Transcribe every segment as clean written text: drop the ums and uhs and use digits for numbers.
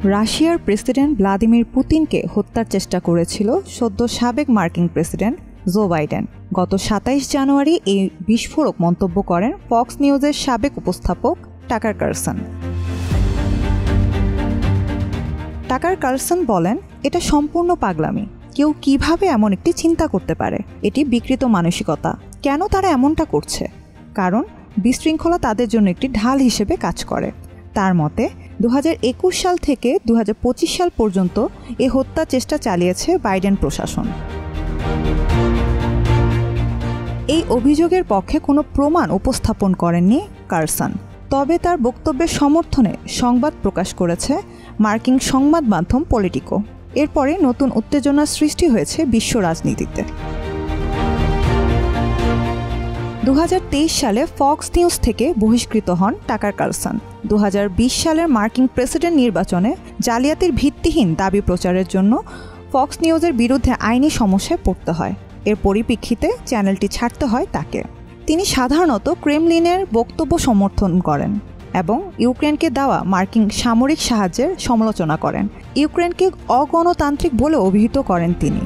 রাশিয়ার president Vladimir পুতিনকে হত্যার চেষ্টা করেছিল সদ্য সাবেক মার্কিন প্রেসিডেন্ট জো বাইডেন। গত ২৭ জানুয়ারি এই বিস্ফোরক মন্তব্য করেন ফক্স নিউজের সাবেক উপস্থাপক টাকার কার্লসন। টাকার কার্লসন বলেন, এটা সম্পূর্ণ পাগলামি। কেউ কিভাবে এমন একটি চিন্তা করতে পারে? এটি বিকৃত মানসিকতা। কেন তারা এমনটা করছে? কারণ বিশৃঙ্খলা তাদের জন্য একটি ঢাল হিসেবে কাজ করে। তার মতে ২০২১ সাল থেকে ২০২৫ সাল পর্যন্ত এ হত্যা চেষ্টা চালিয়েছে বাইডেন প্রশাসন। এই অভিযোগের পক্ষে কোনো প্রমাণ উপস্থাপন করেননি কার্লসন। তবে তার বক্তব্যের সমর্থনে সংবাদ প্রকাশ করেছে মার্কিন সংবাদ মাধ্যম পলিটিকো। এরপরে নতুন উত্তেজনার সৃষ্টি হয়েছে বিশ্ব রাজনীতিতে। ২০২৩ সালে ফক্স নিউজ থেকে বহিষ্কৃত হন টাকার কার্লসন। ২০২০ সালের মার্কিন প্রেসিডেন্ট নির্বাচনে জালিয়াতির ভিত্তিহীন দাবি প্রচারের জন্য ফক্স নিউজের বিরুদ্ধে আইনি সমস্যায় পড়তে হয়। এর পরিপ্রেক্ষিতে চ্যানেলটি ছাড়তে হয় তাকে। তিনি সাধারণত ক্রেমলিনের বক্তব্য সমর্থন করেন এবং ইউক্রেনকে দেওয়া মার্কিন সামরিক সাহায্যের সমালোচনা করেন। ইউক্রেনকে অগণতান্ত্রিক বলে অভিহিত করেন তিনি।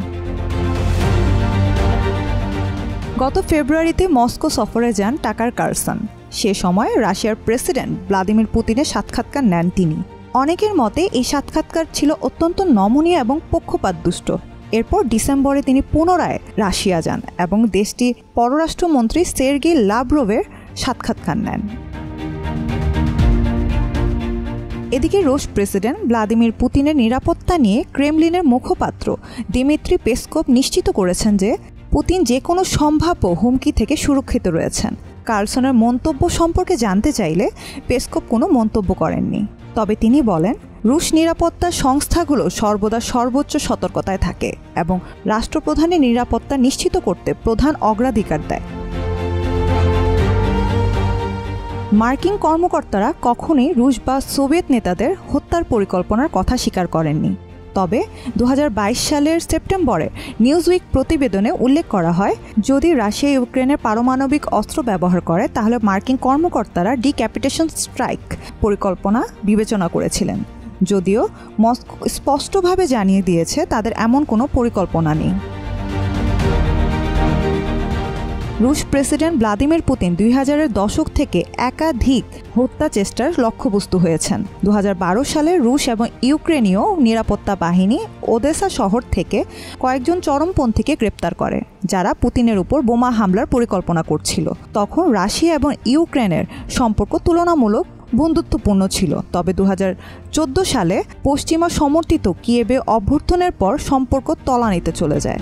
গত ফেব্রুয়ারিতে মস্কো সফরে যান টাকার কার্লসন। সে সময় রাশিয়ার প্রেসিডেন্ট ভ্লাদিমির পুতিনের সাক্ষাৎকার নেন তিনি। অনেকের মতে এই সাক্ষাৎকার ছিল অত্যন্ত নমনীয় এবং পক্ষপাতদুষ্ট। এরপর ডিসেম্বরে তিনি পুনরায় রাশিয়া যান এবং দেশটির পররাষ্ট্রমন্ত্রী সের্গেই লাভরভের সাক্ষাৎকার নেন। এদিকে রুশ প্রেসিডেন্ট ভ্লাদিমির পুতিনের নিরাপত্তা নিয়ে ক্রেমলিনের মুখপাত্র দিমিত্রি পেসকভ নিশ্চিত করেছেন যে পুতিন যে কোনো সম্ভাব্য হুমকি থেকে সুরক্ষিত রয়েছেন। কার্লসনের মন্তব্য সম্পর্কে জানতে চাইলে পেসকভ কোনো মন্তব্য করেননি। তবে তিনি বলেন, রুশ নিরাপত্তা সংস্থাগুলো সর্বদা সর্বোচ্চ সতর্কতায় থাকে এবং রাষ্ট্রপ্রধানের নিরাপত্তা নিশ্চিত করতে প্রধান অগ্রাধিকার দেয়। মার্কিন কর্মকর্তারা কখনোই রুশ বা সোভিয়েত নেতাদের হত্যার পরিকল্পনার কথা স্বীকার করেননি। তবে ২০২২ সালের সেপ্টেম্বরে নিউজউইক প্রতিবেদনে উল্লেখ করা হয়, যদি রাশিয়া ইউক্রেনের পারমাণবিক অস্ত্র ব্যবহার করে তাহলে মার্কিন কর্মকর্তারা ডিক্যাপিটেশন স্ট্রাইক পরিকল্পনা বিবেচনা করেছিলেন। যদিও মস্কো স্পষ্টভাবে জানিয়ে দিয়েছে তাদের এমন কোনো পরিকল্পনা নেই। রুশ প্রেসিডেন্ট ভ্লাদিমির পুতিন ২০০০-এর দশক থেকে একাধিক হত্যা চেষ্টার লক্ষ্যবস্তু হয়েছেন। ২০১২ সালে রুশ এবং ইউক্রেনীয় নিরাপত্তা বাহিনী ওদেসা শহর থেকে কয়েকজন চরমপন্থীকে গ্রেপ্তার করে, যারা পুতিনের উপর বোমা হামলার পরিকল্পনা করছিল। তখন রাশিয়া এবং ইউক্রেনের সম্পর্ক তুলনামূলক বন্ধুত্বপূর্ণ ছিল। তবে ২০১৪ সালে পশ্চিমা সমর্থিত কিয়েভে অভ্যুত্থানের পর সম্পর্ক তলানিতে চলে যায়।